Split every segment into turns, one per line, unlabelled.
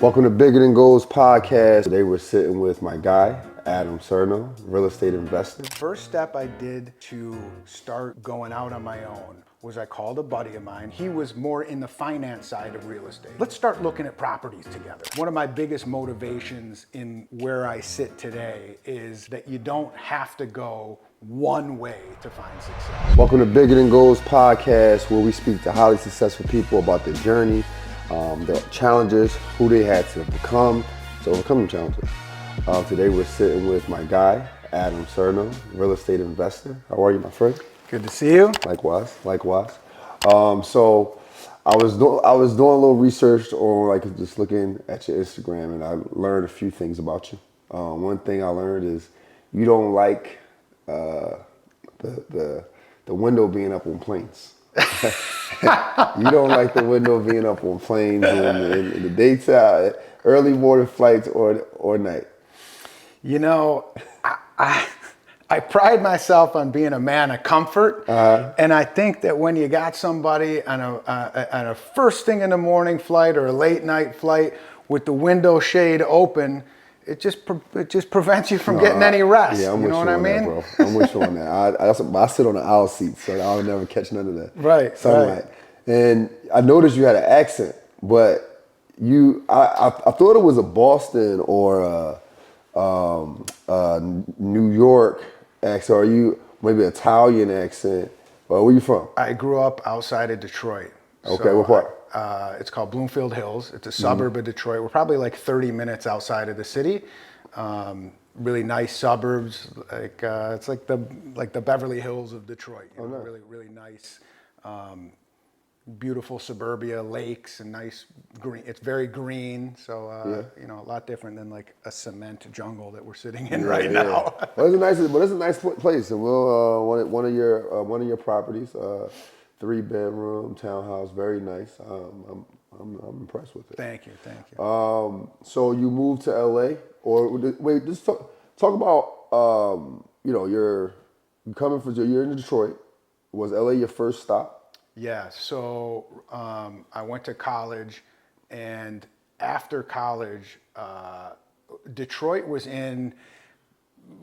Welcome to Biggerthangoalspodcast. Today we're sitting with my guy, Surnow, real estate investor.
First step I did to start going out on my own was I called a buddy of mine. He was more in the finance side of real estate. Let's start looking at properties together. One of my biggest motivations in where I sit today is that you don't have to go one way to find success.
Welcome to Bigger Than Goals podcast, where we speak to highly successful people about their journey, their challenges, who they had to become to overcome the challenges. Today we're sitting with my guy, Surnow, real estate investor. How are you, my friend?
Good to see you.
Likewise. So I was doing a little research on just looking at your Instagram, and I learned a few things about you. One thing I learned is you don't like the window being up on planes. You don't like the window being up on planes in the daytime, early morning flights or night.
You know, I pride myself on being a man of comfort, and I think that when you got somebody on a first thing in the morning flight or a late night flight with the window shade open, it just prevents you from getting any rest.
Yeah, I'm
you
with
know
you
what I
on
mean?
that, bro. I'm with you on that. I sit on the aisle seat, so I'll never catch none of that sunlight.
Right.
And I noticed you had an accent, but I thought it was a Boston or a New York accent, or you maybe Italian accent. Where are you from?
I grew up outside of Detroit.
Okay, what part?
It's called Bloomfield Hills. It's a suburb of Detroit. We're probably like 30 minutes outside of the city. Really nice suburbs. It's like the Beverly Hills of Detroit. You know,
nice.
Really nice. Beautiful suburbia, lakes, and nice green. It's very green, so a lot different than like a cement jungle that we're sitting in right now.
Well, it's a nice place, and we'll one of your properties, 3-bedroom townhouse, very nice. I'm impressed with it.
Thank you.
So you moved to LA, or wait? Just talk about you're in Detroit. Was LA your first stop?
Yeah, so I went to college, and after college, Detroit was in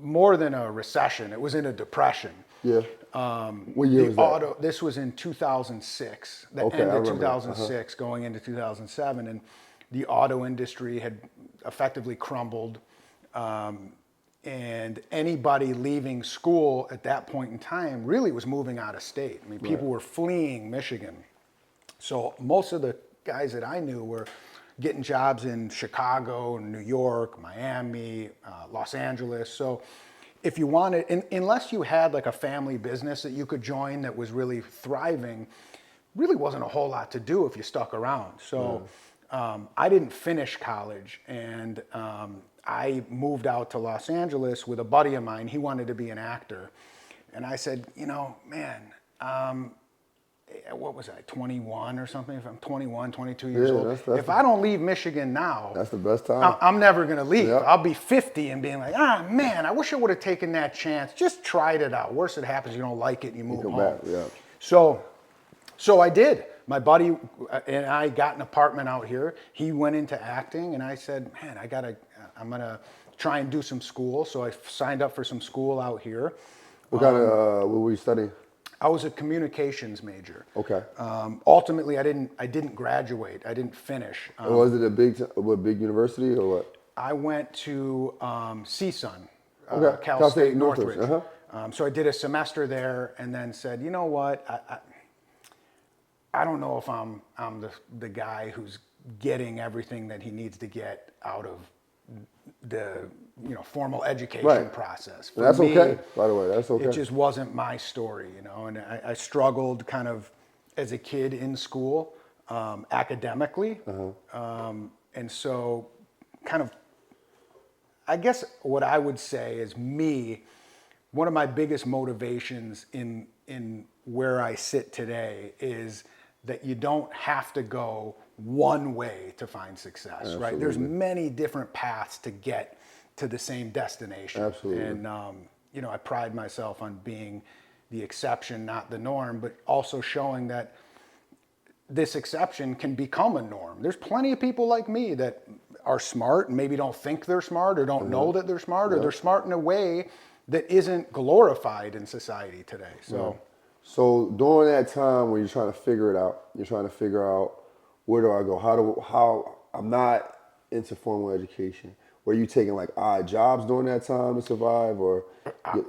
more than a recession. It was in a depression.
Yeah. What year was that?
This was in 2006, the
Okay,
end
I
of
remember.
2006, going into 2007, and the auto industry had effectively crumbled. And anybody leaving school at that point in time really was moving out of state. I mean, people were fleeing Michigan. So most of the guys that I knew were getting jobs in Chicago, New York, Miami, Los Angeles. So if you wanted, unless you had like a family business that you could join that was really thriving, really wasn't a whole lot to do if you stuck around. So I didn't finish college, and I moved out to Los Angeles with a buddy of mine. He wanted to be an actor. And I said, what was I, 21 or something? If I'm 21, 22 years old, if I don't leave Michigan now,
That's the best time.
I'm never going to leave.
Yep.
I'll be 50 and being like, man, I wish I would have taken that chance. Just tried it out. Worst that happens, you don't like it and you move home.
Back, yeah.
So I did. My buddy and I got an apartment out here. He went into acting, and I said, man, I'm going to try and do some school. So I signed up for some school out here.
What were you studying?
I was a communications major.
Okay.
Ultimately, I didn't graduate. I didn't finish.
Was it a big university or what?
I went to CSUN,
Okay.
Cal State Northridge.
Uh-huh.
So I did a semester there, and then said, you know what? I don't know if I'm the guy who's getting everything that he needs to get out of the formal education process. For
That's
me,
okay, by the way. That's okay.
It just wasn't my story, and I struggled kind of as a kid in school academically, and so kind of, I guess what I would say is one of my biggest motivations in where I sit today is that you don't have to go one way to find success,
Absolutely.
right? There's many different paths to get to the same destination.
Absolutely.
And, I pride myself on being the exception, not the norm, but also showing that this exception can become a norm. There's plenty of people like me that are smart and maybe don't think they're smart or don't know that they're smart, or they're smart in a way that isn't glorified in society today. So,
So during that time when you're trying to figure it out, you're trying to figure out where do I go? How I'm not into formal education. Were you taking like odd jobs during that time to survive, or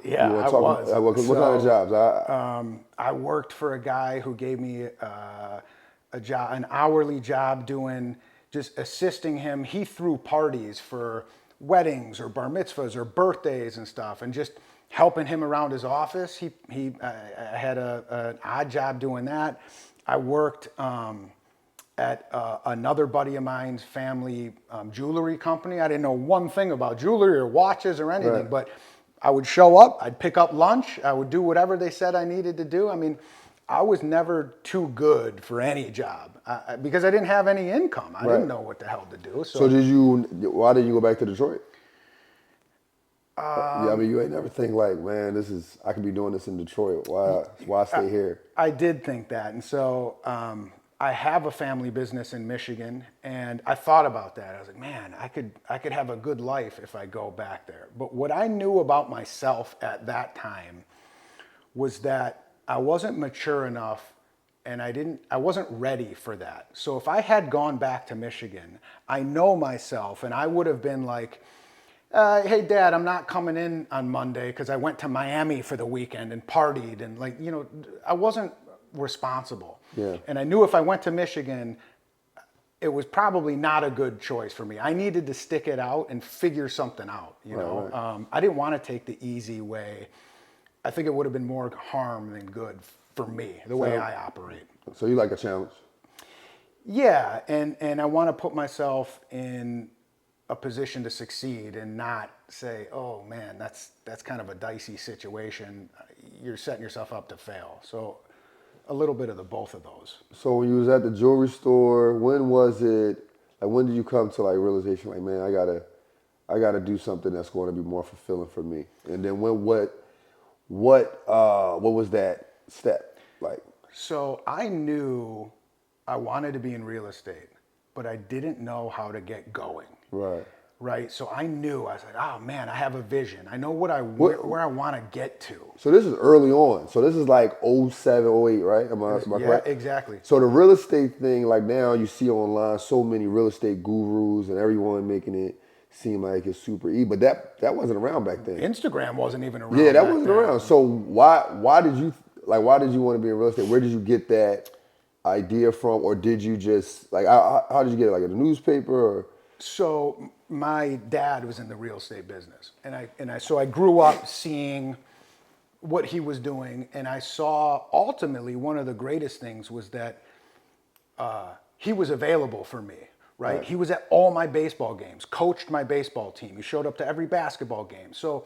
yeah,
you want
I
to talk?
was.
What kind of jobs?
I worked for a guy who gave me a job, an hourly job, doing just assisting him. He threw parties for weddings or bar mitzvahs or birthdays and stuff, and just helping him around his office. I had an odd job doing that. I worked at another buddy of mine's family jewelry company. I didn't know one thing about jewelry or watches or anything,
Right.
but I would show up, I'd pick up lunch, I would do whatever they said I needed to do. I mean, I was never too good for any job because I didn't have any income. I didn't know what the hell to do.
So why did you go back to Detroit? Yeah, I mean, you ain't never think like, man, I could be doing this in Detroit. Why stay here?
I did think that. And so I have a family business in Michigan, and I thought about that. I was like, man, I could have a good life if I go back there. But what I knew about myself at that time was that I wasn't mature enough, and I wasn't ready for that. So if I had gone back to Michigan, I know myself, and I would have been like, hey Dad, I'm not coming in on Monday because I went to Miami for the weekend and partied, and I wasn't responsible.
Yeah.
And I knew if I went to Michigan, it was probably not a good choice for me. I needed to stick it out and figure something out,
Right.
I didn't want to take the easy way. I think it would have been more harm than good for me, the way I operate.
So you like a challenge?
Yeah, and I want to put myself in a position to succeed and not say, oh man, that's kind of a dicey situation. You're setting yourself up to fail. So a little bit of the both of those.
So when you was at the jewelry store, when was it? Like, when did you come to like realization, like, man, I gotta do something that's going to be more fulfilling for me? And then what was that step like?
So I knew I wanted to be in real estate, but I didn't know how to get going. Right. So I knew, I was like, oh man, I have a vision. I know where I want to get to.
So this is early on. So this is like 07, 08, right? Am I correct?
Yeah, exactly.
So the real estate thing, like now you see online so many real estate gurus and everyone making it seem like it's super easy, but that wasn't around back then.
Instagram wasn't even around.
Yeah, that wasn't around. So why did you want to be in real estate? Where did you get that idea from, or did you just like how did you get it? Like in the newspaper or?
So my dad was in the real estate business, so I grew up seeing what he was doing, and I saw ultimately one of the greatest things was that he was available for me. Right? He was at all my baseball games, coached my baseball team. He showed up to every basketball game. So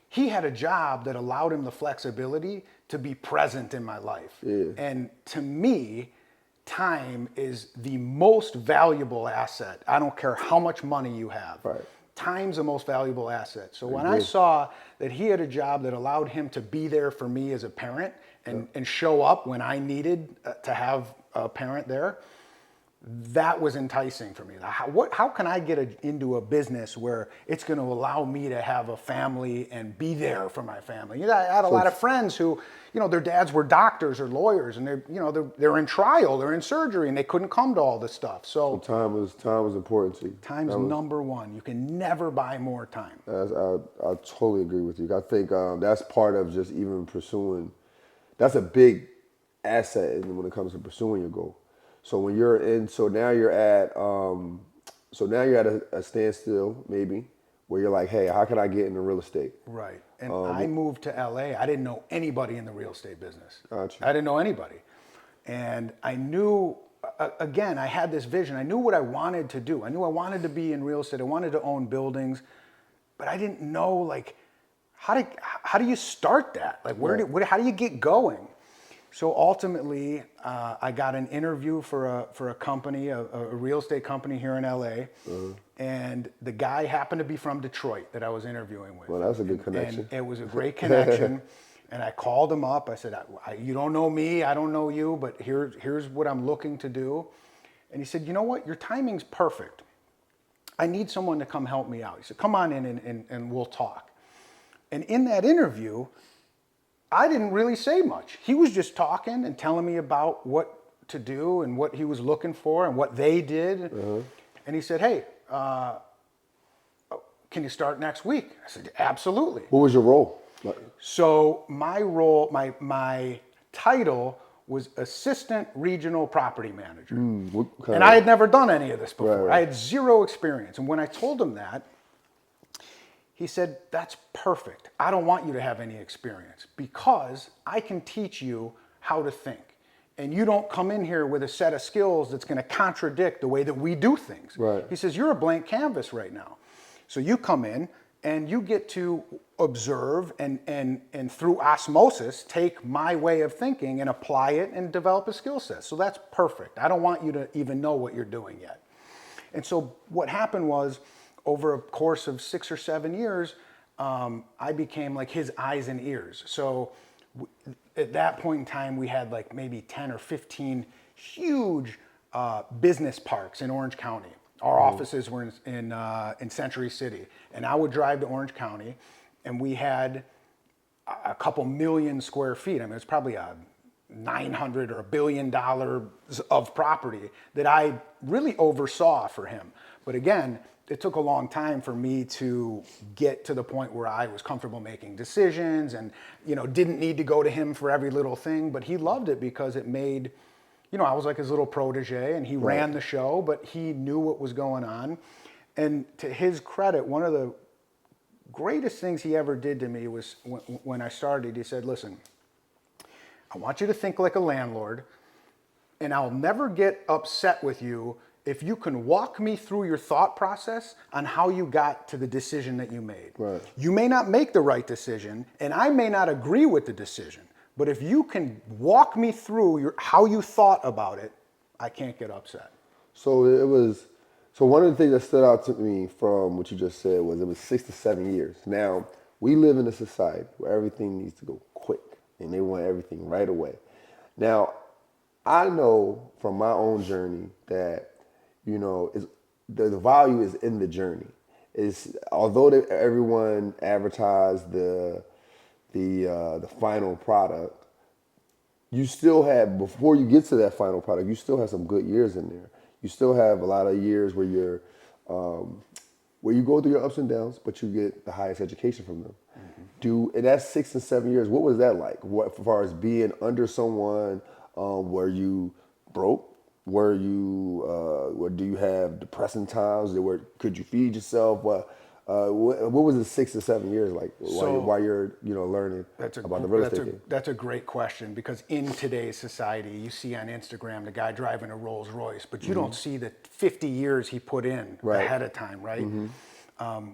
he had a job that allowed him the flexibility to be present in my life.
Yeah.
And to me, time is the most valuable asset. I don't care how much money you have.
Right.
Time's the most valuable asset. So when I saw that he had a job that allowed him to be there for me as a parent and show up when I needed to have a parent there, that was enticing for me. How can I get into a business where it's going to allow me to have a family and be there for my family? I had a lot of friends who, their dads were doctors or lawyers, and they're in trial, they're in surgery, and they couldn't come to all this stuff. So
time was important to you.
Time's number one. You can never buy more time.
I totally agree with you. I think that's part of just even pursuing. That's a big asset when it comes to pursuing your goal. So when now you're at a standstill maybe, where you're like, hey, how can I get into real estate?
Right. And I moved to LA. I didn't know anybody in the real estate business.
Gotcha.
I didn't know anybody. And I knew, again, I had this vision. I knew what I wanted to do. I knew I wanted to be in real estate. I wanted to own buildings, but I didn't know like how do you start that? Like how do you get going? So ultimately, I got an interview for a company, a real estate company here in LA, and the guy happened to be from Detroit that I was interviewing with.
Well, that's a good connection.
And it was a great connection. And I called him up. I said, "You don't know me, I don't know you, but here's what I'm looking to do." And he said, "You know what? Your timing's perfect. I need someone to come help me out. He said, come on in and we'll talk. And in that interview, I didn't really say much. He was just talking and telling me about what to do and what he was looking for and what they did. And he said, hey, can you start next week? I said, absolutely.
What was your role?
So my role, my title was Assistant Regional Property Manager. And I had never done any of this before.
Right.
I had zero experience. And when I told him that, he said, that's perfect. I don't want you to have any experience because I can teach you how to think. And you don't come in here with a set of skills that's going to contradict the way that we do things.
Right.
He says, you're a blank canvas right now. So you come in and you get to observe and through osmosis take my way of thinking and apply it and develop a skill set. So that's perfect. I don't want you to even know what you're doing yet. And so what happened was, over a course of 6 or 7 years, I became like his eyes and ears. So at that point in time, we had like maybe 10 or 15 huge business parks in Orange County. Our offices were in Century City, and I would drive to Orange County, and we had a couple million square feet. I mean, it's probably a $900 or $1 billion of property that I really oversaw for him. But again, it took a long time for me to get to the point where I was comfortable making decisions and, didn't need to go to him for every little thing. But he loved it because it made, I was like his little protege, and he ran the show, but he knew what was going on. And to his credit, one of the greatest things he ever did to me was when I started, he said, listen, I want you to think like a landlord, and I'll never get upset with you if you can walk me through your thought process on how you got to the decision that you made.
Right.
You may not make the right decision, and I may not agree with the decision, but if you can walk me through how you thought about it, I can't get upset.
So one of the things that stood out to me from what you just said was it was 6 to 7 years. Now, we live in a society where everything needs to go quick, and they want everything right away. Now, I know from my own journey that the value is in the journey. Although everyone advertised the final product, you still have, before you get to that final product, you still have some good years in there. You still have a lot of years where you go through your ups and downs, but you get the highest education from them. Mm-hmm. In that 6 and 7 years, what was that like? As far as being under someone, were you broke? Were you? Do you have depressing times? Could you feed yourself? What was the 6 to 7 years like while you're learning about the real estate game?
That's a great question, because in today's society, you see on Instagram the guy driving a Rolls Royce, but you don't see the 50 years he put in ahead of time, right? Mm-hmm.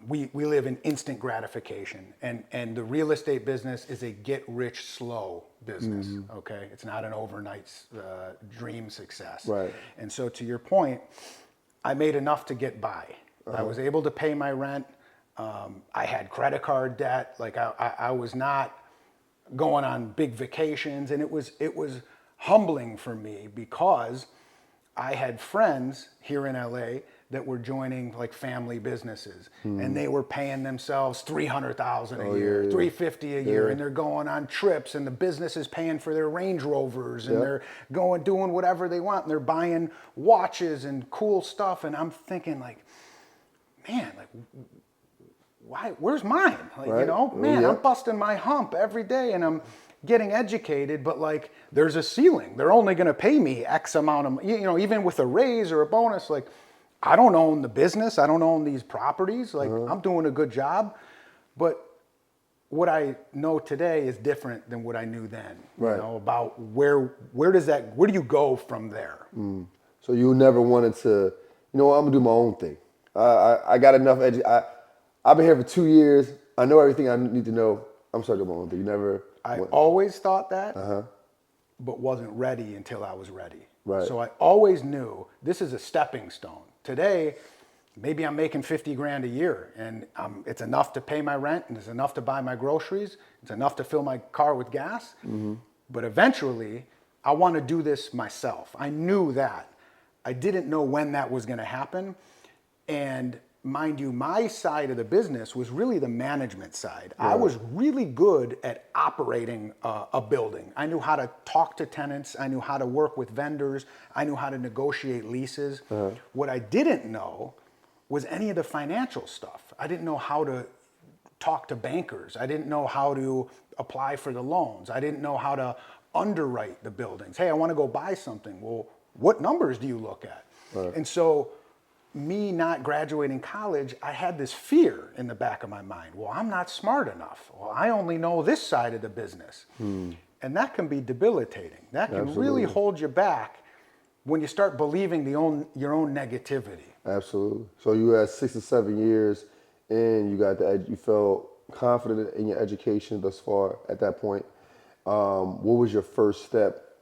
We live in instant gratification, and the real estate business is a get-rich-slow business, okay? It's not an overnight dream success.
Right.
And so to your point, I made enough to get by. Uh-huh. I was able to pay my rent. I had credit card debt. Like I was not going on big vacations, and it was humbling for me because I had friends here in LA that were joining like family businesses, and they were paying themselves $300,000 a year, $350 a year, and they're going on trips, and the business is paying for their Range Rovers, and they're doing whatever they want, and they're buying watches and cool stuff, and I'm thinking like, man, like, why? Where's mine? Like, I'm busting my hump every day, and I'm getting educated, but like, there's a ceiling. They're only going to pay me X amount of, even with a raise or a bonus. Like, I don't own the business. I don't own these properties. Like, I'm doing a good job, but what I know today is different than what I knew then.
Right.
About where do you go from there?
So you never wanted to, I'm gonna do my own thing. I got enough I've been here for 2 years. I know everything I need to know. I'm starting my own thing.
I always thought that, but wasn't ready until I was ready.
Right.
So I always knew this is a stepping stone. Today, maybe I'm making 50 grand a year, and it's enough to pay my rent, and it's enough to buy my groceries. It's enough to fill my car with gas. Mm-hmm. But eventually, I want to do this myself. I knew that. I didn't know when that was going to happen. And mind you, my side of the business was really the management side. I was really good at operating a building. I knew how to talk to tenants. I knew how to work with vendors. I knew how to negotiate leases. What I didn't know was any of the financial stuff. I didn't know how to talk to bankers. I didn't know how to apply for the loans. I didn't know how to underwrite the buildings. Hey, I want to go buy something. Well, what numbers do you look at? And so me not graduating college, I had this fear in the back of my mind. Well, I'm not smart enough. Well, I only know this side of the business. And that can be debilitating. That can really hold you back when you start believing your own negativity.
Absolutely. So you had 6 or 7 years and you felt confident in your education thus far at that point. What was your first step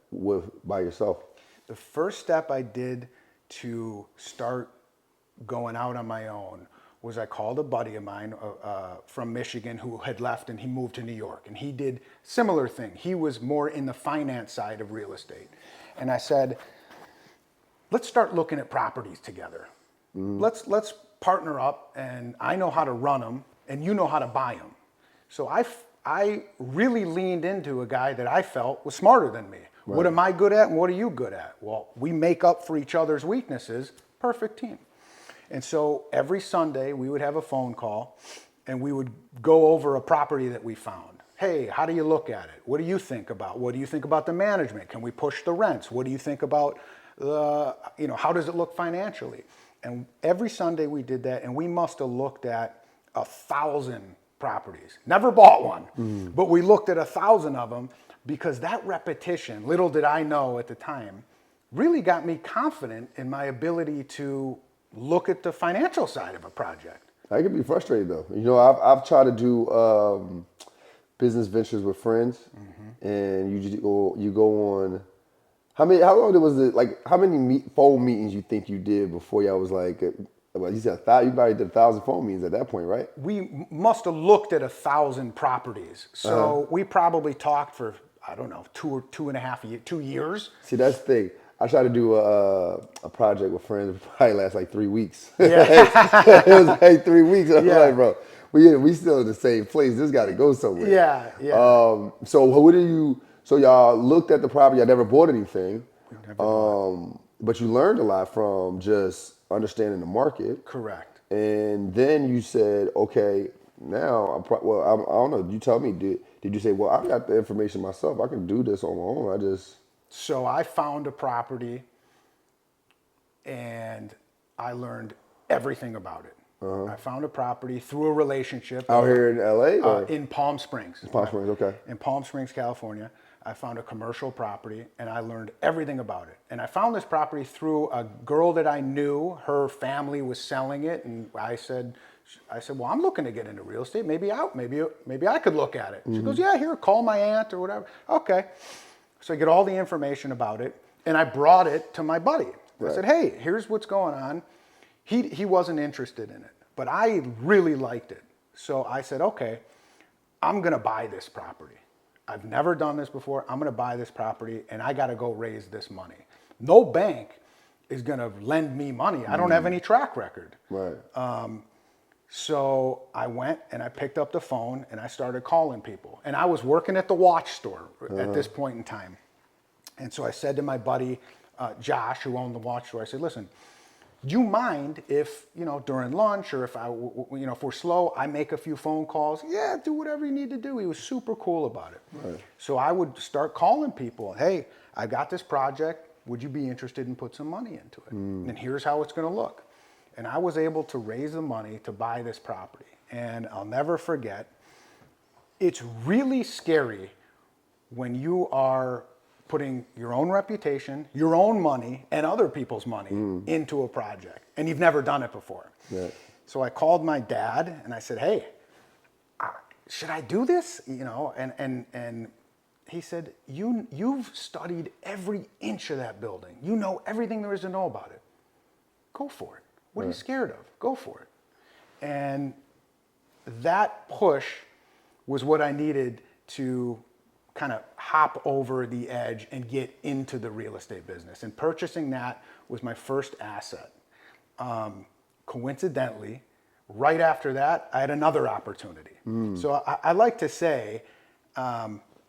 by yourself?
The first step I did to start going out on my own was I called a buddy of mine from Michigan who had left and he moved to New York, and he did similar thing. He was more in the finance side of real estate. And I said, let's start looking at properties together. Let's partner up, and I know how to run them and you know how to buy them. So I really leaned into a guy that I felt was smarter than me. What am I good at and what are you good at? Well, we make up for each other's weaknesses. Perfect team. And so every Sunday we would have a phone call and we would go over a property that we found. Hey, how do you look at it? What do you think about? What do you think about the management? Can we push the rents? What do you think about how does it look financially? And every Sunday we did that, and we must have looked at 1,000 properties. Never bought one, but we looked at 1,000 of them because that repetition, little did I know at the time, really got me confident in my ability to look at the financial side of a project.
I can be frustrated though. I've tried to do business ventures with friends, and you go on. How long was it? Like, how many phone meetings you think you did before y'all was like? Well, you said 1,000. You probably did 1,000 phone meetings at that point, right?
We must have looked at 1,000 properties. So we probably talked for, I don't know, 2 years.
See, that's the thing. I tried to do a project with friends. It probably last like 3 weeks.
Yeah.
It was like 3 weeks. I'm like, bro, we still in the same place. This got to go somewhere.
Yeah.
So y'all looked at the property. Y'all never bought anything.
Never bought.
But you learned a lot from just understanding the market.
Correct.
And then you said, okay, now I don't know. You tell me, did you say, well, I got the information myself. I can do this on my own.
So I found a property and I learned everything about it. I found a property through a relationship.
Out here in LA? Or?
In Palm Springs.
Palm Springs, okay.
In Palm Springs, California. I found a commercial property and I learned everything about it. And I found this property through a girl that I knew. Her family was selling it, and I said, well, I'm looking to get into real estate. Maybe I could look at it. She goes, yeah, here, call my aunt or whatever. Okay. So I get all the information about it, and I brought it to my buddy. I said, hey, here's what's going on. He wasn't interested in it, but I really liked it. So I said, okay, I'm going to buy this property. I've never done this before. I'm going to buy this property, and I got to go raise this money. No bank is going to lend me money. I don't have any track record.
Right.
So I went and I picked up the phone and I started calling people. And I was working at the watch store at this point in time. And so I said to my buddy, Josh, who owned the watch store, I said, listen, do you mind if, during lunch or if if we're slow, I make a few phone calls? Yeah, do whatever you need to do. He was super cool about it. Right. So I would start calling people. Hey, I got this project. Would you be interested in put some money into it? And here's how it's going to look. And I was able to raise the money to buy this property. And I'll never forget, it's really scary when you are putting your own reputation, your own money, and other people's money into a project. And you've never done it before. Yeah. So I called my dad and I said, hey, should I do this? And he said, you've studied every inch of that building. You know everything there is to know about it. Go for it. What are you scared of? Go for it. And that push was what I needed to kind of hop over the edge and get into the real estate business. And purchasing that was my first asset. Coincidentally, right after that, I had another opportunity. So I like to say,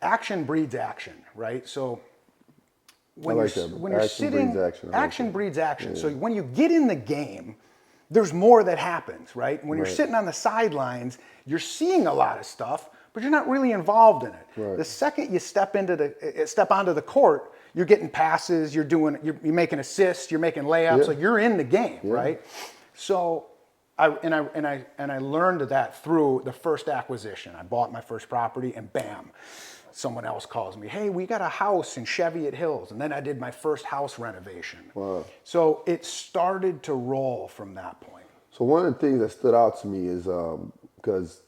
action breeds action, right? So when
like
you're
that.
when you're
Action
sitting,
breeds action. I like
action
that.
breeds action. So when you get in the game, there's more that happens, right? When you're
Right.
sitting on the sidelines, you're seeing a lot of stuff, but you're not really involved in it.
Right.
The second you step onto the court, you're getting passes, you're making assists, you're making layups,
Yeah.
like you're in the game,
Yeah.
right? So I learned that through the first acquisition. I bought my first property, and bam, someone else calls me. Hey, we got a house in Cheviot Hills, and then I did my first house renovation.
Wow.
So it started to roll from that point.
So one of the things that stood out to me is because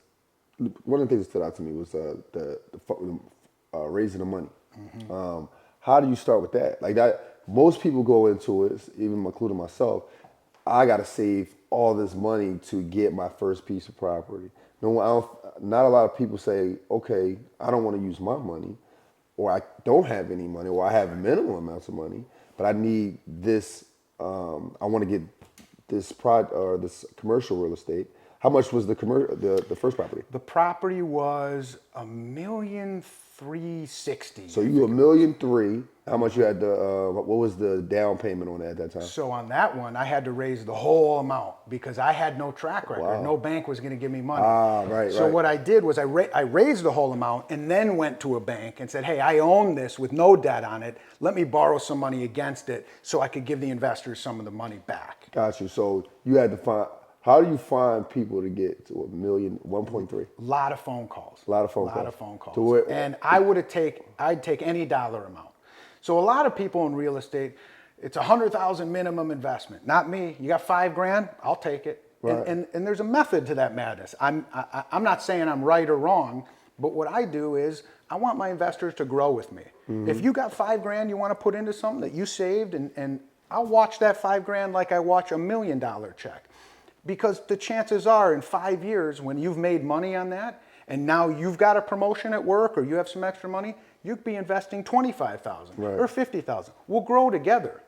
one of the things that stood out to me was raising the money. How do you start with that? Like that, most people go into it, even including myself. I got to save all this money to get my first piece of property. Not a lot of people say, okay, I don't want to use my money, or I don't have any money, or I have minimal amounts of money, but I need this. I want to get this this commercial real estate. How much was the first property?
The property was $1,360,000.
So you $1,300,000. How much you had to? What was the down payment on it at that time?
So on that one, I had to raise the whole amount because I had no track record.
Wow.
No bank was going to give me money.
Right.
So what I did was I raised the whole amount and then went to a bank and said, hey, I own this with no debt on it. Let me borrow some money against it so I could give the investors some of the money back.
Got you. So you had to find. How do you find people to get to $1.3 million?
A lot of phone calls.
A lot of phone calls.
And I'd take any dollar amount. So a lot of people in real estate, it's $100,000 minimum investment. Not me. You got $5,000, I'll take it.
Right.
And there's a method to that madness. I'm not saying I'm right or wrong, but what I do is I want my investors to grow with me. If you got $5,000 you want to put into something that you saved, and I'll watch that $5,000 like I watch $1 million check. Because the chances are in 5 years when you've made money on that and now you've got a promotion at work or you have some extra money, you could be investing $25,000 or $50,000. We'll grow together.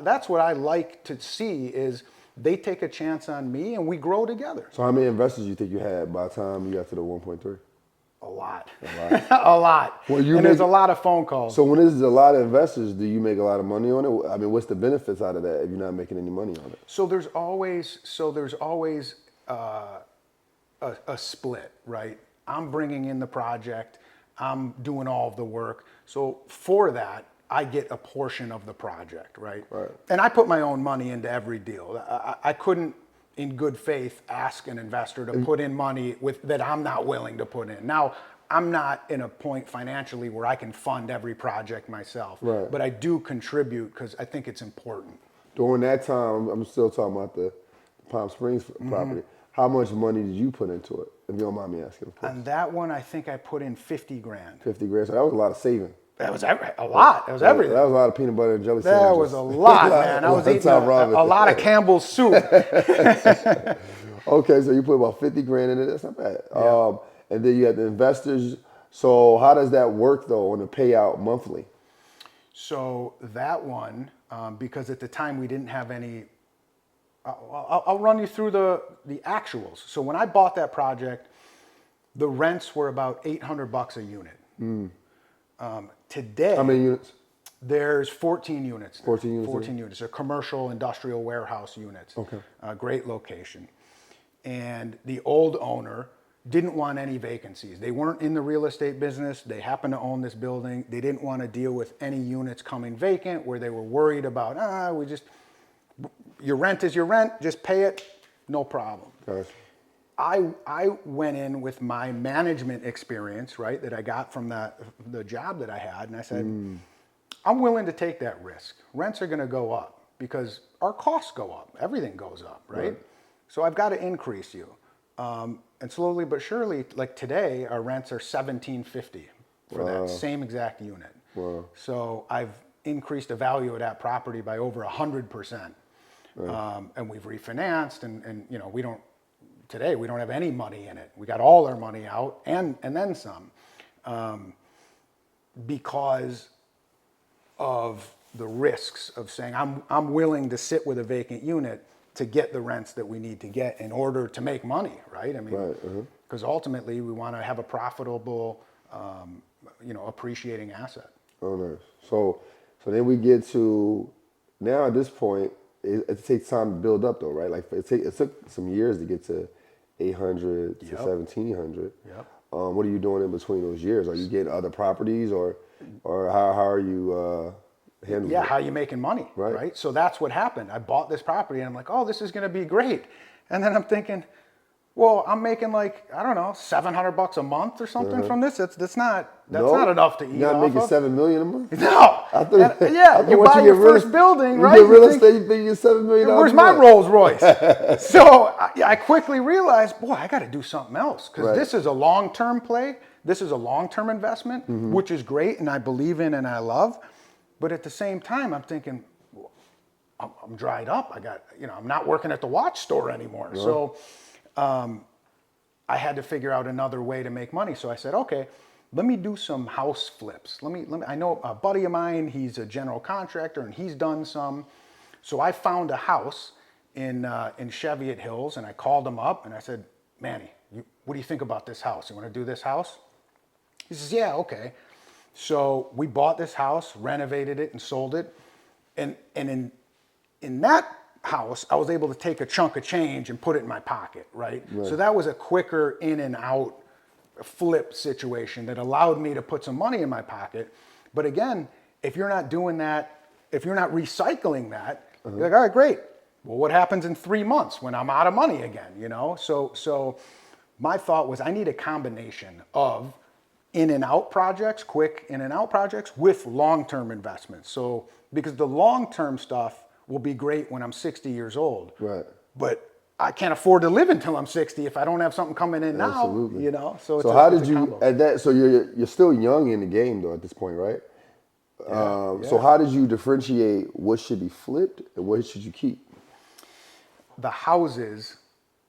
That's what I like to see is they take a chance on me and we grow together.
So how many investors do you think you had by the time you got to the 1.3?
A lot. A lot.
Well,
there's a lot of phone calls.
So when there's a lot of investors, do you make a lot of money on it? I mean, what's the benefits out of that if you're not making any money on it?
So there's always a split, right? I'm bringing in the project. I'm doing all of the work. So for that, I get a portion of the project, right?
Right.
And I put my own money into every deal. I couldn't, in good faith, ask an investor to put in money that I'm not willing to put in. Now, I'm not in a point financially where I can fund every project myself,
right,
but I do contribute because I think it's important.
During that time, I'm still talking about the Palm Springs property. How much money did you put into it, if you don't mind me asking?
On that one, I think I put in $50,000.
$50,000, so that was a lot of saving.
That was a lot. That was everything.
That was a lot of peanut butter and jelly
That
sandwiches.
was a lot, man. I was eating a lot of Campbell's soup.
Okay, so you put about $50,000 in it. That's not bad.
Yeah.
And then you had the investors. So how does that work though on the payout monthly?
So that one, because at the time we didn't have any. I'll run you through the actuals. So when I bought that project, the rents were about $800 a unit. Today,
how many units?
There's 14 units.
14 units.
14 units. They're commercial industrial warehouse units.
Okay.
Great location. And the old owner didn't want any vacancies. They weren't in the real estate business. They happened to own this building. They didn't want to deal with any units coming vacant where they were worried about, your rent is your rent, just pay it, no problem.
Gotcha.
I went in with my management experience, right, that I got from the job that I had, and I said, I'm willing to take that risk. Rents are going to go up because our costs go up. Everything goes up, right? So I've got to increase you. And slowly but surely, like today, our rents are $1,750 for that same exact unit. Wow. So I've increased the value of that property by over 100%. And we've refinanced, and today we don't have any money in it. We got all our money out and then some, because of the risks of saying I'm willing to sit with a vacant unit to get the rents that we need to get in order to make money, right? I mean, because ultimately we want to have a profitable, appreciating asset.
Oh, nice. So then we get to, now at this point, it takes time to build up though, right? Like it took some years to get to 800 to 1700.
Yep.
What are you doing in between those years? Are you getting other properties or how are you handling it?
How are you making money, right? So that's what happened. I bought this property and I'm like, oh, this is going to be great. And then I'm thinking, well, I'm making like, I don't know, $700 a month or something from this. That's not enough to eat
You're not
off
making
of.
$7 million a month?
No.
I thought
You buy your first building, right?
You get real estate, you think you get $7 million.
Where's my Rolls Royce? So I quickly realized, boy, I got to do something else because this is a long-term play. This is a long-term investment, which is great and I believe in and I love. But at the same time, I'm thinking, I'm dried up. I'm not working at the watch store anymore. No. So I had to figure out another way to make money. So I said, okay, let me do some house flips. I know a buddy of mine, he's a general contractor and he's done some. So I found a house in Cheviot Hills and I called him up and I said, Manny, what do you think about this house? You want to do this house? He says, yeah, okay. So we bought this house, renovated it and sold it. And in that house, I was able to take a chunk of change and put it in my pocket, right? So that was a quicker in and out flip situation that allowed me to put some money in my pocket. But again, if you're not doing that, if you're not recycling that, you're like, all right, great. Well, what happens in 3 months when I'm out of money again, So my thought was I need a combination of in and out projects, quick in and out projects with long-term investments. So because the long-term stuff will be great when I'm 60 years old. Right. But I can't afford to live until I'm 60 if I don't have something coming in now. So
how did you at that? So you're still young in the game though at this point, right? So how did you differentiate what should be flipped and what should you keep?
The houses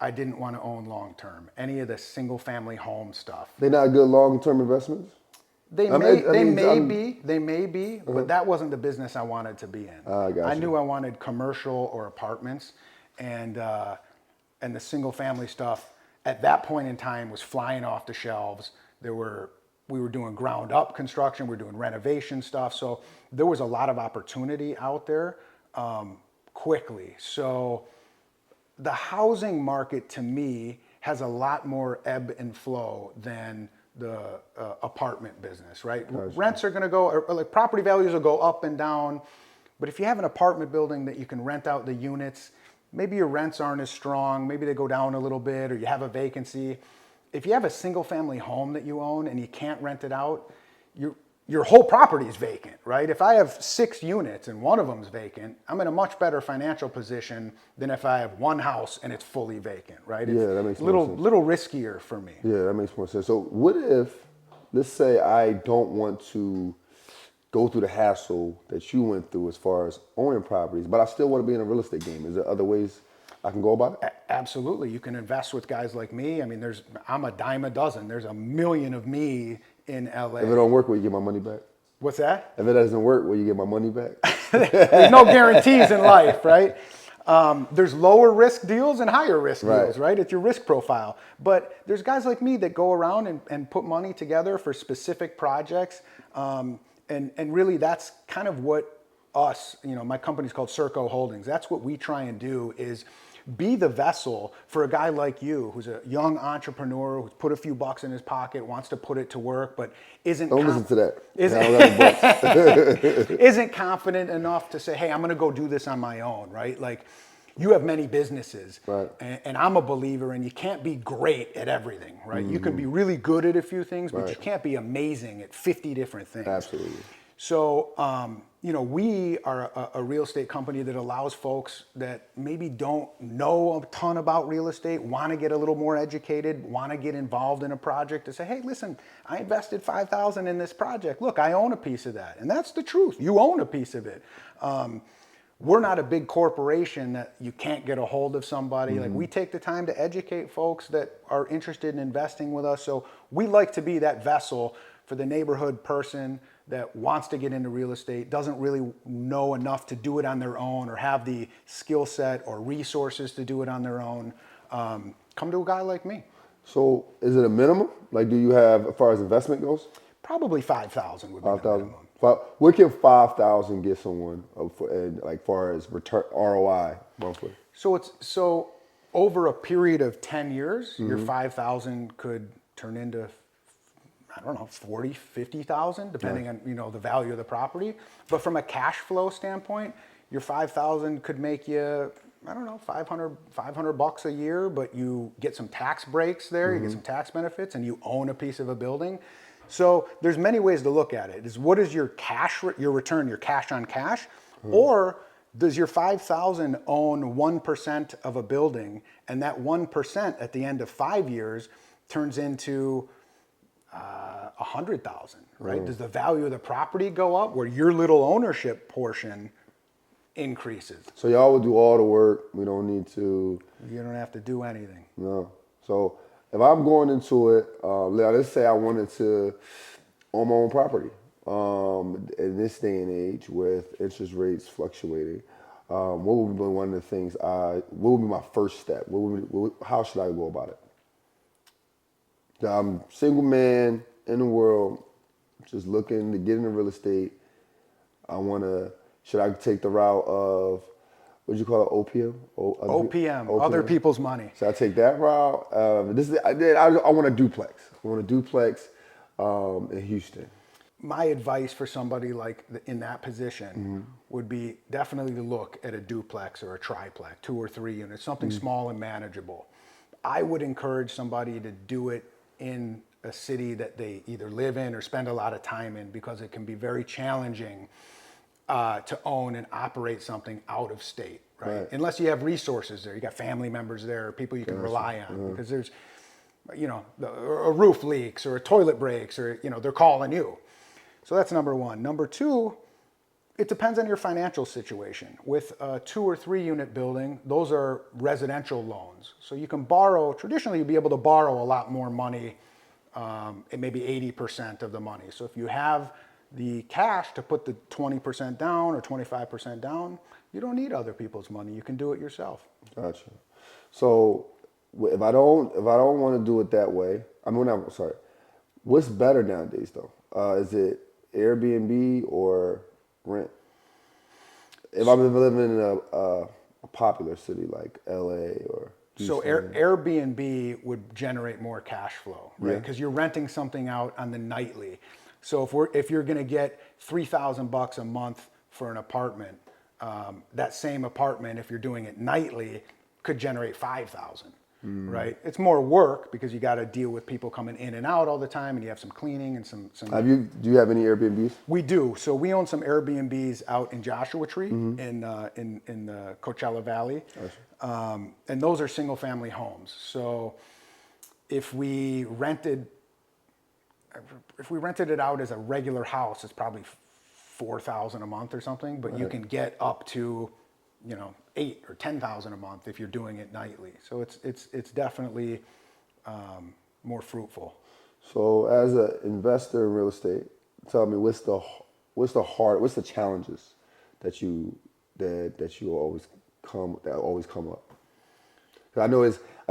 I didn't want to own long term. Any of the single family home stuff.
They're not good long term investments?
They may be, but that wasn't the business I wanted to be in. I knew I wanted commercial or apartments, and the single family stuff at that point in time was flying off the shelves. We were doing ground up construction, we were doing renovation stuff, so there was a lot of opportunity out there quickly. So the housing market to me has a lot more ebb and flow than the apartment business, right? Gotcha. Rents are going to go, or like property values will go up and down. But if you have an apartment building that you can rent out the units, maybe your rents aren't as strong, maybe they go down a little bit, or you have a vacancy. If you have a single family home that you own and you can't rent it out, your whole property is vacant, right? If I have 6 units and one of them is vacant, I'm in a much better financial position than if I have one house and it's fully vacant, right?
That makes
a little riskier for me.
Yeah, that makes more sense. So what if, let's say I don't want to go through the hassle that you went through as far as owning properties, but I still want to be in a real estate game. Is there other ways I can go about it?
Absolutely. You can invest with guys like me. I mean, I'm a dime a dozen. There's a million of me in LA.
If it don't work, will you get my money back?
What's that?
If it doesn't work, will you get my money back?
There's no guarantees in life, right? There's lower risk deals and higher risk deals, right? It's your risk profile. But there's guys like me that go around and put money together for specific projects. And really that's kind of what us, my company's called Surnow Holdings. That's what we try and do is be the vessel for a guy like you who's a young entrepreneur who's put a few bucks in his pocket, wants to put it to work, but isn't
listen to that.
Isn't confident enough to say, hey, I'm going to go do this on my own, right? Like you have many businesses, right? And I'm a believer in you can't be great at everything, right? Mm-hmm. You can be really good at a few things, but you can't be amazing at 50 different things.
Absolutely.
So, we are a real estate company that allows folks that maybe don't know a ton about real estate, want to get a little more educated, want to get involved in a project to say, hey, listen, I invested $5,000 in this project. Look, I own a piece of that. And that's the truth. You own a piece of it. We're not a big corporation that you can't get a hold of somebody. Mm-hmm. Like we take the time to educate folks that are interested in investing with us. So we like to be that vessel for the neighborhood person that wants to get into real estate, doesn't really know enough to do it on their own or have the skill set or resources to do it on their own, come to a guy like me.
So is it a minimum? Like, do you have, as far as investment goes?
Probably 5,000 would be the
5,000?
minimum.
What can 5,000 get someone and like far as return ROI monthly?
So over a period of 10 years, your 5,000 could turn into, I don't know, 40, 50,000, depending on, the value of the property. But from a cash flow standpoint, your 5,000 could make you, I don't know, 500 bucks a year, but you get some tax breaks there, you get some tax benefits, and you own a piece of a building. So there's many ways to look at it. Is what is your return, your cash on cash, or does your 5,000 own 1% of a building, and that 1% at the end of 5 years turns into 100,000, right? Does the value of the property go up where your little ownership portion increases?
So y'all would do all the work. We don't need to.
You don't have to do anything.
No. So if I'm going into it, let's say I wanted to own my own property. In this day and age, with interest rates fluctuating, what would be one of the things? What would be my first step? How should I go about it? I'm a single man in the world, just looking to get into real estate. Should I take the route of, what do you call it,
OPM, other people's money.
So I take that route. I want a duplex. I want a duplex in Houston.
My advice for somebody like in that position would be definitely to look at a duplex or a triplex, 2 or 3 units, something small and manageable. I would encourage somebody to do it in a city that they either live in or spend a lot of time in, because it can be very challenging to own and operate something out of state, right? Unless you have resources there, you got family members there, people you can rely on, because there's, a roof leaks or a toilet breaks, or, they're calling you. So that's number one. Number two, it depends on your financial situation. With a 2 or 3 unit building, those are residential loans. So you can borrow, traditionally you'd be able to borrow a lot more money, it may be 80% of the money. So if you have the cash to put the 20% down or 25% down, you don't need other people's money. You can do it yourself.
Gotcha. So if I don't want to do it that way, what's better nowadays though? Is it Airbnb or rent? If I'm living in a popular city like LA or Houston.
So Airbnb would generate more cash flow, right? Because you're renting something out on the nightly. So if you're going to get $3,000 a month for an apartment, that same apartment, if you're doing it nightly, could generate $5,000. Right? It's more work because you got to deal with people coming in and out all the time, and you have some cleaning and some.
Do you have any Airbnbs?
We do. So we own some Airbnbs out in Joshua Tree in the Coachella Valley, and those are single family homes. So if we rented it out as a regular house, it's probably $4,000 a month or something, but you can get up to, $8,000 or $10,000 a month if you're doing it nightly. So it's definitely more fruitful.
So as an investor in real estate, tell me what's the challenges that you always come up? 'Cause I know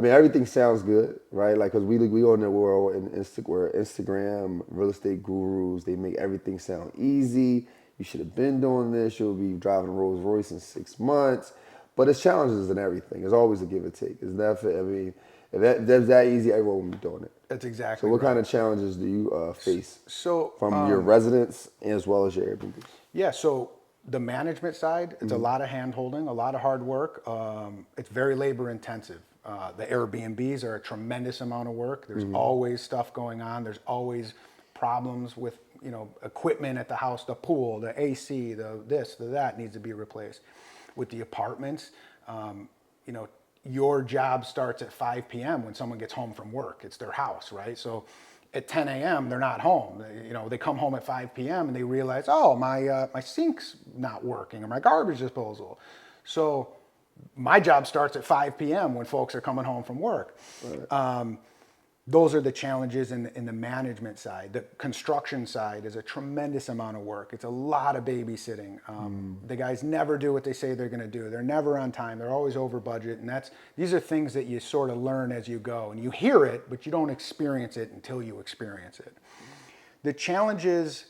everything sounds good, right? Like, cause we own the world in Instagram real estate gurus. They make everything sound easy. You should have been doing this. You'll be driving a Rolls Royce in 6 months. But it's challenges and everything. There's always a give and take. It's never. If that's that easy, everyone will be doing it.
That's exactly.
So, what kind of challenges do you face
from
your residents as well as your Airbnbs?
Yeah. So the management side, it's a lot of hand holding, a lot of hard work. It's very labor intensive. The Airbnbs are a tremendous amount of work. There's always stuff going on. There's always problems with equipment at the house, the pool, the AC, the this, the that needs to be replaced. With the apartments, your job starts at 5 p.m. when someone gets home from work. It's their house, right? So at 10 a.m. they're not home. They come home at 5 p.m. and they realize, oh, my sink's not working or my garbage disposal. So my job starts at 5 p.m. when folks are coming home from work. Right. those are the challenges in the management side. The construction side is a tremendous amount of work. It's a lot of babysitting. The guys never do what they say they're going to do. They're never on time. They're always over budget. And these are things that you sort of learn as you go. And you hear it, but you don't experience it until you experience it. The challenges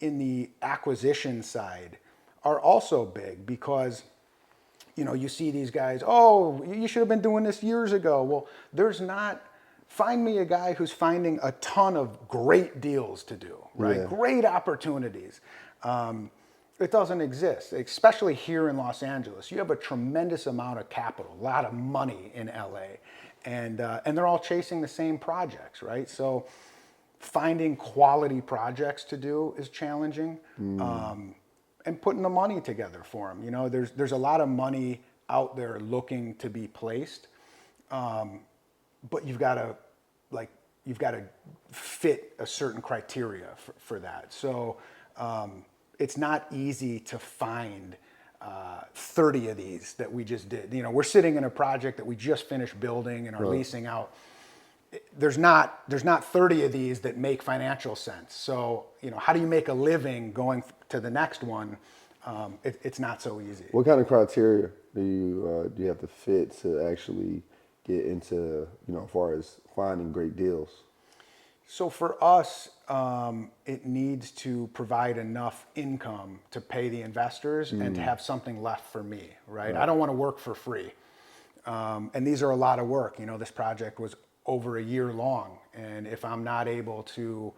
in the acquisition side are also big because, you know, you see these guys, oh, you should have been doing this years ago. Well, find me a guy who's finding a ton of great deals to do, right?
Yeah.
Great opportunities. It doesn't exist, especially here in Los Angeles. You have a tremendous amount of capital, a lot of money in LA, and they're all chasing the same projects, right? So finding quality projects to do is challenging, and putting the money together for them. You know, there's a lot of money out there looking to be placed. But you've got to fit a certain criteria for that. So it's not easy to find 30 of these that we just did. You know, we're sitting in a project that we just finished building and are leasing out. There's not 30 of these that make financial sense. So, you know, how do you make a living going to the next one? It's not so easy.
What kind of criteria do you have to fit to actually get into, you know, as far as finding great deals?
So for us, it needs to provide enough income to pay the investors and to have something left for me, right? I don't want to work for free. And these are a lot of work. You know, this project was over a year long. And if I'm not able to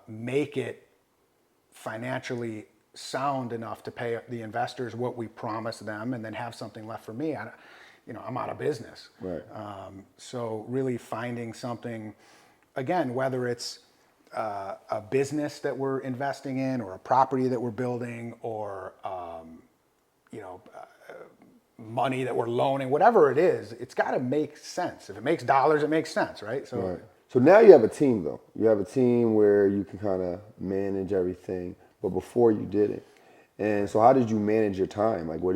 make it financially sound enough to pay the investors what we promised them and then have something left for me, I'm out of business.
Right.
So really finding something, again, whether it's a business that we're investing in or a property that we're building or, money that we're loaning, whatever it is, it's got to make sense. If it makes dollars, it makes sense, right? So,
right. So now you have a team, though. You have a team where you can kind of manage everything, but before you didn't. And so how did you manage your time? Like, you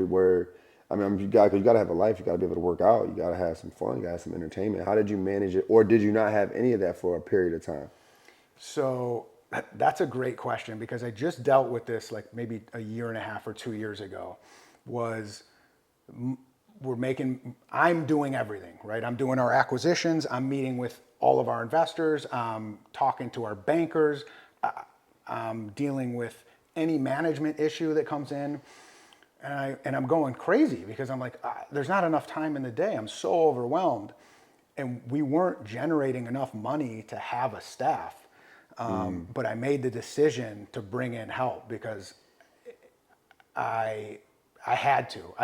got to have a life. You got to be able to work out. You got to have some fun. You got to have some entertainment. How did you manage it? Or did you not have any of that for a period of time? So
that's a great question because I just dealt with this like maybe a year and a half or 2 years ago. I'm doing everything, right? I'm doing our acquisitions. I'm meeting with all of our investors. I'm talking to our bankers. I'm dealing with any management issue that comes in. And I'm going crazy because I'm like, there's not enough time in the day. I'm so overwhelmed. And we weren't generating enough money to have a staff. But I made the decision to bring in help because I had to.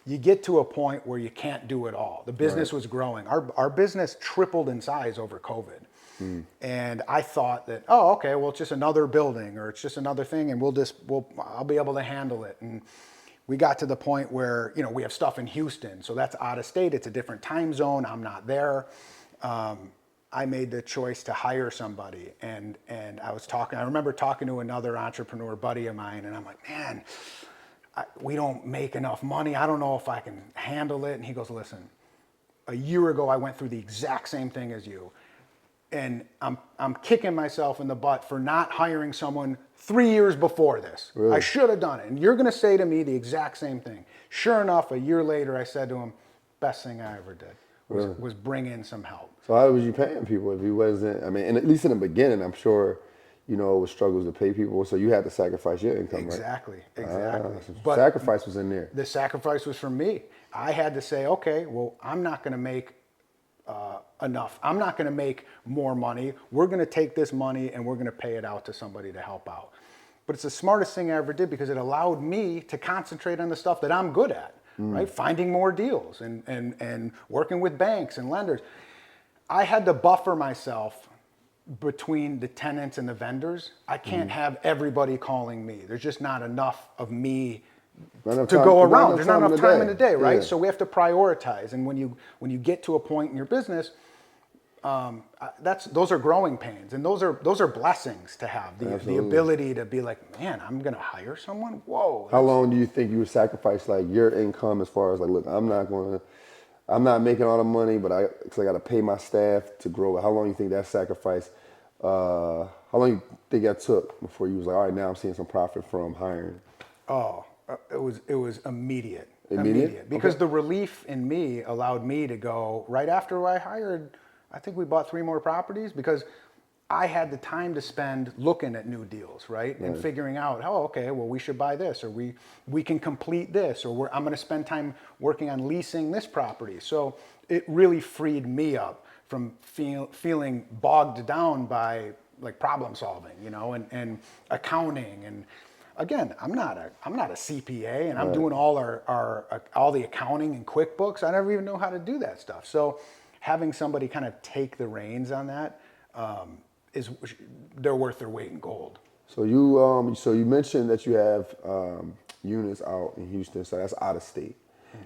You get to a point where you can't do it all. The business was growing. Our business tripled in size over COVID. And I thought that, well, it's just another building or it's just another thing and I'll be able to handle it. And we got to the point where, you know, we have stuff in Houston, so that's out of state. It's a different time zone. I'm not there. I made the choice to hire somebody and I remember talking to another entrepreneur buddy of mine and I'm like, man, we don't make enough money. I don't know if I can handle it. And he goes, listen, a year ago, I went through the exact same thing as you. And I'm kicking myself in the butt for not hiring someone 3 years before this. Really? I should have done it. And you're going to say to me the exact same thing. Sure enough, a year later, I said to him, best thing I ever did was bring in some help.
So how was you paying people if he wasn't, and at least in the beginning, I'm sure, you know, it was struggles to pay people. So you had to sacrifice your income,
exactly,
right?
Exactly.
But sacrifice was in there.
The sacrifice was from me. I had to say, okay, well, I'm not going to make enough. I'm not going to make more money. We're going to take this money and we're going to pay it out to somebody to help out. But it's the smartest thing I ever did because it allowed me to concentrate on the stuff that I'm good at, right? Finding more deals and working with banks and lenders. I had to buffer myself between the tenants and the vendors. I can't have everybody calling me. There's just not enough of me to go around. There's not enough time in the day, right? Yeah. So we have to prioritize. And when you get to a point in your business, those are growing pains, and those are blessings to have the ability to be like, man, I'm gonna hire someone. Whoa!
How long do you think you would sacrifice like your income as far as like, look, I'm not gonna I'm not making all the money, but I got to pay my staff to grow. How long you think that sacrifice? How long you think that took before you was like, all right, now I'm seeing some profit from hiring?
Oh, it was immediate.
Immediate?
Because
Okay.
the relief in me allowed me to go right after I hired. I think we bought 3 more properties because I had the time to spend looking at new deals, right? And
Nice.
figuring out, oh, okay, well, we should buy this, or we can complete this, or I'm going to spend time working on leasing this property. So it really freed me up from feeling bogged down by like problem solving, and accounting. And again, I'm not a CPA, and I'm
Right.
doing all the accounting and QuickBooks. I never even know how to do that stuff. So having somebody kind of take the reins on that, is they're worth their weight in gold.
So you mentioned that you have units out in Houston, so that's out of state.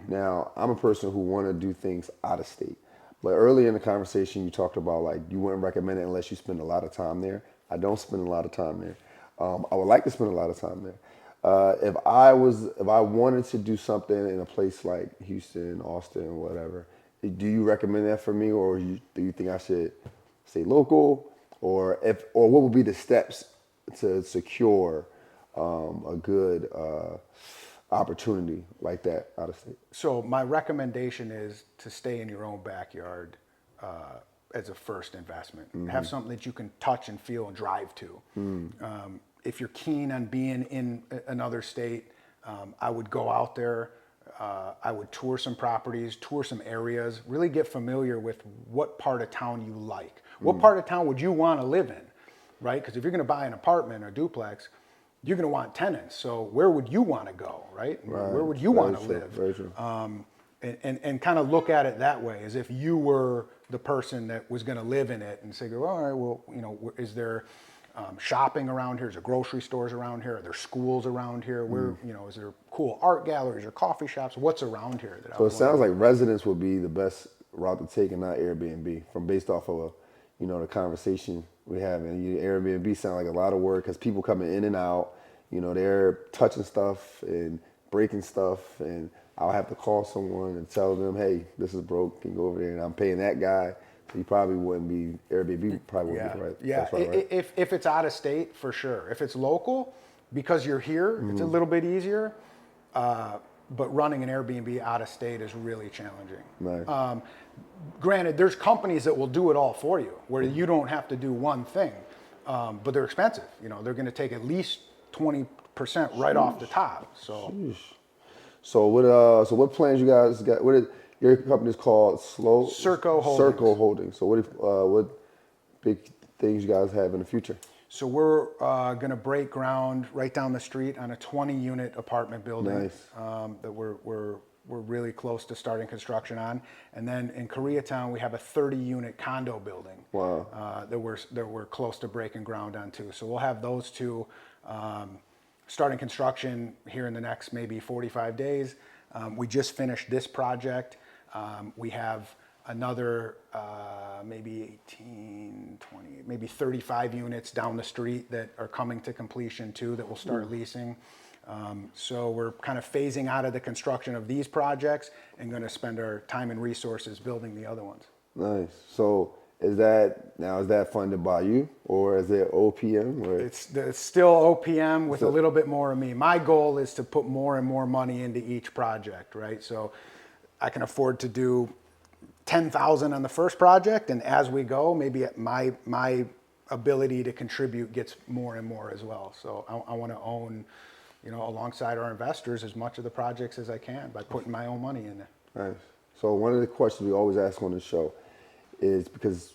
Now, I'm a person who want to do things out of state. But earlier in the conversation, you talked about like you wouldn't recommend it unless you spend a lot of time there. I don't spend a lot of time there. I would like to spend a lot of time there. If I wanted to do something in a place like Houston, Austin, whatever, do you recommend that for me, or do you think I should stay local, or what would be the steps to secure a good opportunity like that out of state?
So my recommendation is to stay in your own backyard as a first investment. Have something that you can touch and feel and drive to. If you're keen on being in another state, I would go out there. I would tour some properties, tour some areas, really get familiar with what part of town you like. What part of town would you want to live in, right? Because if you're going to buy an apartment or duplex, you're going to want tenants. So where would you want to go, right?
Right.
Where would you
Very
want to
true.
live?
Very true.
And kind of look at it that way, as if you were the person that was going to live in it, and say, all right, well, is there shopping around here? Is there grocery stores around here? Are there schools around here? Where, is there cool art galleries or coffee shops? What's around here?
So it sounds like residence would be the best route to take and not Airbnb, from based off of the conversation we have. And Airbnb sound like a lot of work because people coming in and out, they're touching stuff and breaking stuff, and I'll have to call someone and tell them, hey, this is broke, can you go over there? And I'm paying that guy. So you probably wouldn't be, Airbnb probably wouldn't be right.
Yeah.
That's right?
If it's out of state, for sure. If it's local, because you're here, it's a little bit easier. But running an Airbnb out of state is really challenging.
Nice.
Granted, there's companies that will do it all for you, where you don't have to do one thing, but they're expensive. They're going to take at least 20% right off the top. So,
So what plans you guys got? Your company's called
Surnow Holdings.
Surnow Holdings. So what big things you guys have in the future?
So we're going to break ground right down the street on a 20-unit apartment building.
Nice.
That we're really close to starting construction on. And then in Koreatown, we have a 30-unit condo building.
Wow.
That we're close to breaking ground on too. So we'll have those two starting construction here in the next maybe 45 days. We just finished this project. We have another maybe 18, 20, maybe 35 units down the street that are coming to completion too, that we'll start leasing. So we're kind of phasing out of the construction of these projects and going to spend our time and resources building the other ones.
Nice. So is that funded by you, or is it OPM? Or?
It's still OPM with a little bit more of me. My goal is to put more and more money into each project, right? So I can afford to do 10,000 on the first project, and as we go, maybe my ability to contribute gets more and more as well. So I want to own, alongside our investors, as much of the projects as I can by putting my own money in there.
Nice. So one of the questions we always ask on the show is, because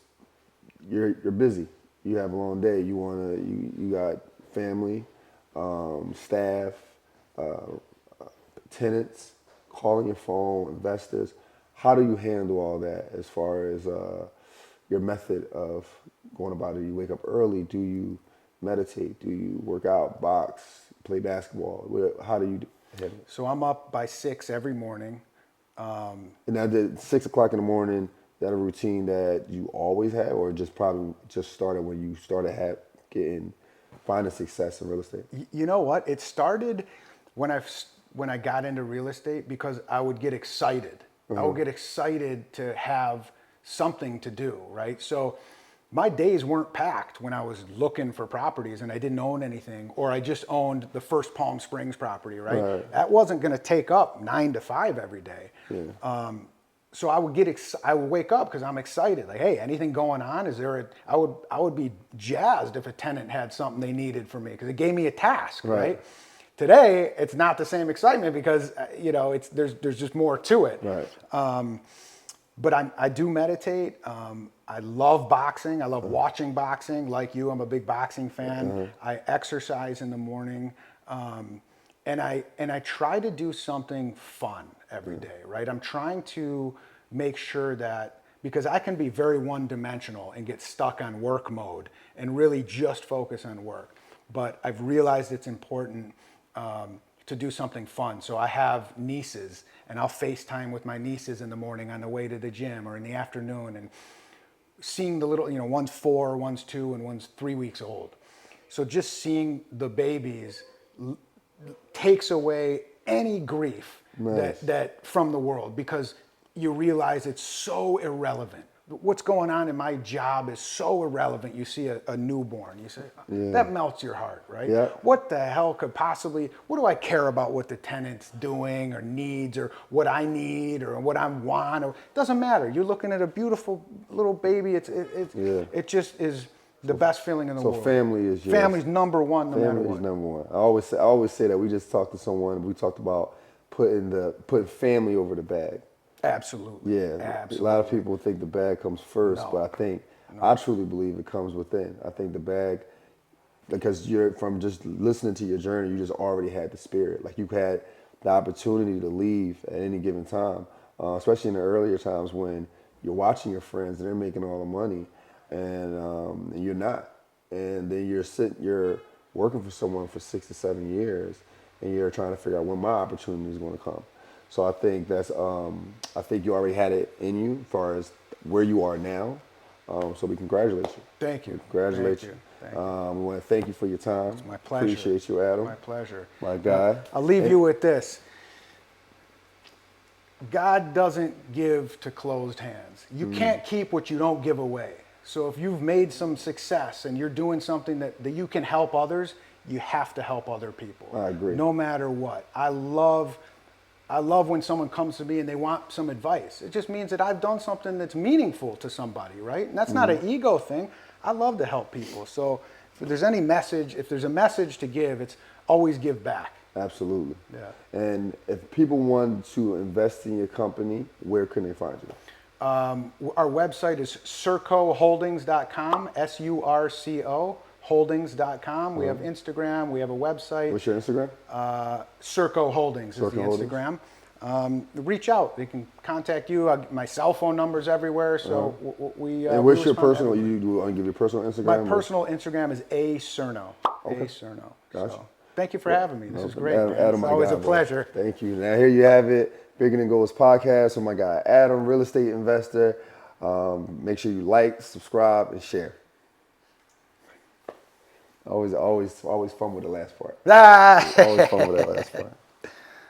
you're busy, you have a long day, you got family, staff, tenants, calling your phone, investors. How do you handle all that as far as your method of going about it? Do you wake up early? Do you meditate? Do you work out, box, play basketball? How do you handle it?
So I'm up by 6 every morning.
And now, at 6 o'clock in the morning, is that a routine that you always had, or probably just started when you started finding success in real estate?
You know what? It started when I got into real estate, because I would get excited I would get excited to have something to do, right? So my days weren't packed when I was looking for properties and I didn't own anything, or I just owned the first Palm Springs property, right? That wasn't going to take up 9 to 5 every day. So I would I would wake up because I'm excited. Like, hey, anything going on? I would be jazzed if a tenant had something they needed from me because it gave me a task, right? Today, it's not the same excitement because there's just more to it. But I do meditate. I love boxing. I love watching boxing. Like you, I'm a big boxing fan. I exercise in the morning, and I try to do something fun every day. Right? I'm trying to make sure that, because I can be very one-dimensional and get stuck on work mode and really just focus on work. But I've realized it's important to do something fun. So I have nieces, and I'll FaceTime with my nieces in the morning on the way to the gym or in the afternoon, and seeing the little, one's 4, one's 2, and one's 3 weeks old. So just seeing the babies takes away any grief that from the world, because you realize it's so irrelevant. What's going on in my job is so irrelevant. You see a newborn, you say, that melts your heart, right? What the hell could possibly, what do I care about what the tenant's doing or needs or what I need or what I want? Or, it doesn't matter. You're looking at a beautiful little baby. It just is the best feeling in the world.
So family's
number one, no matter what.
Family's number one. I always say that. We just talked to someone, we talked about putting family over the bag.
Absolutely.
Yeah.
Absolutely.
A lot of people think the bag comes first, but I truly believe it comes within. I think the bag, because you're from just listening to your journey, you just already had the spirit. Like you had the opportunity to leave at any given time, especially in the earlier times when you're watching your friends and they're making all the money, and you're not, and then you're working for someone for 6 to 7 years, and you're trying to figure out when my opportunity is going to come. So I think I think you already had it in you as far as where you are now. So we congratulate you.
Thank you.
Congratulate you.
Thank you.
We want to thank you for your time.
It's my pleasure.
Appreciate you, Adam.
My pleasure.
My guy.
I'll leave you with this. God doesn't give to closed hands. You can't keep what you don't give away. So if you've made some success and you're doing something that you can help others, you have to help other people.
I agree.
No matter what. I love when someone comes to me and they want some advice. It just means that I've done something that's meaningful to somebody, right? And that's not an ego thing. I love to help people. So if there's a message to give, it's always give back.
Absolutely.
Yeah.
And if people want to invest in your company, where can they find you?
Our website is surcoholdings.com, SURCO. Holdings.com. We have Instagram. We have a website.
What's your Instagram?
Surco Holdings is the Instagram. Reach out. They can contact you. My cell phone number's everywhere. So
and what's your personal? You want to give your personal Instagram?
My personal Instagram is Surnow.
Okay.
Surnow.
Gotcha.
So, thank you for having me. This is great.
Adam,
it's always a pleasure.
Bro. Thank you. Now here you have it. Bigger Than Goals podcast with my guy Adam, real estate investor. Make sure you like, subscribe, and share. Always fun with the last part. Always fun with that last part.